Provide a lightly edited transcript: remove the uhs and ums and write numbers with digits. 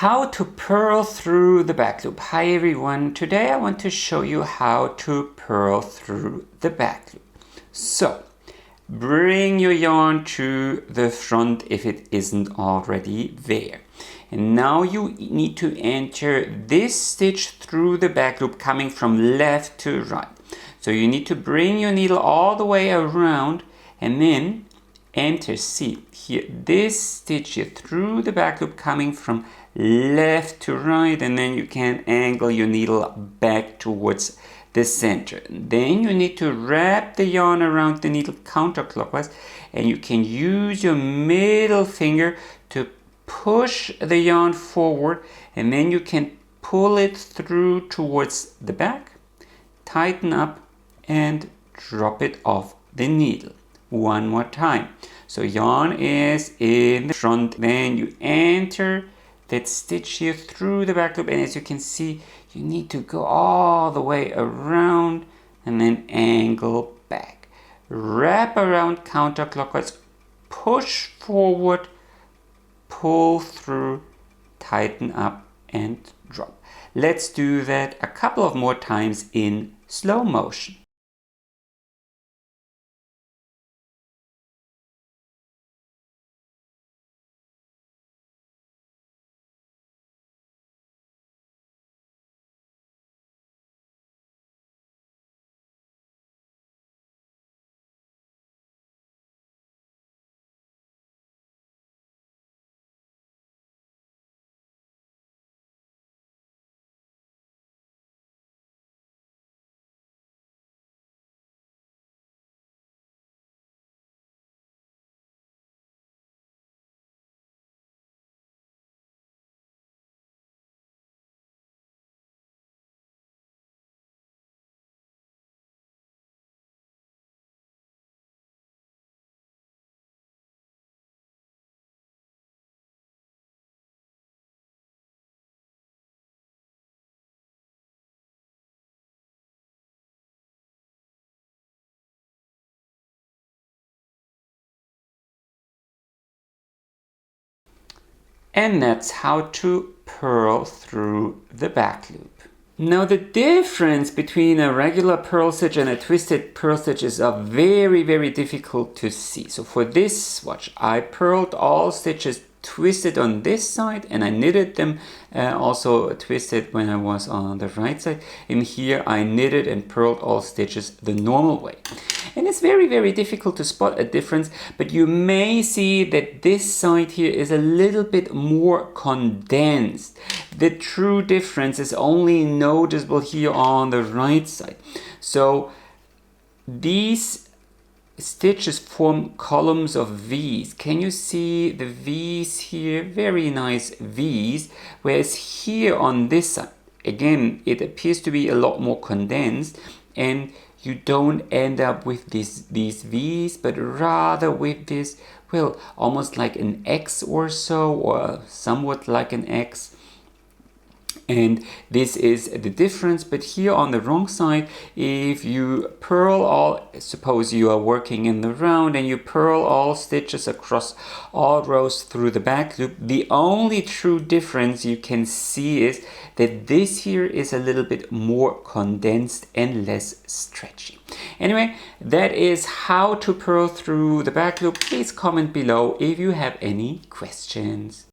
How to purl through the back loop. Hi everyone, today I want to show you how to purl through the back loop. So, bring your yarn to the front if it isn't already there. And now you need to enter this stitch through the back loop coming from left to right. So you need to bring your needle all the way around and then enter, see here, this stitch here through the back loop coming from left to right, and then you can angle your needle back towards the center. Then you need to wrap the yarn around the needle counterclockwise, and you can use your middle finger to push the yarn forward, and then you can pull it through towards the back, tighten up and drop it off the needle. One more time. So yarn is in the front, then you enter that stitch here through the back loop, and as you can see, you need to go all the way around and then angle back. Wrap around counterclockwise, push forward, pull through, tighten up and drop. Let's do that a couple of more times in slow motion. And that's how to purl through the back loop. Now the difference between a regular purl stitch and a twisted purl stitch is very difficult to see. So for this swatch, I purled all stitches twisted on this side, and I knitted them also twisted when I was on the right side. And here I knitted and purled all stitches the normal way. And it's very difficult to spot a difference, but you may see that this side here is a little bit more condensed. The true difference is only noticeable here on the right side. So these stitches form columns of V's. Can you see the V's here? Very nice V's. Whereas here on this side, again, it appears to be a lot more condensed, and you don't end up with these V's, but rather with this, well, almost like an X or so, or somewhat like an X. And this is the difference. But here on the wrong side, if you purl all, suppose you are working in the round and you purl all stitches across all rows through the back loop, the only true difference you can see is that this here is a little bit more condensed and less stretchy. Anyway, that is how to purl through the back loop. Please comment below if you have any questions.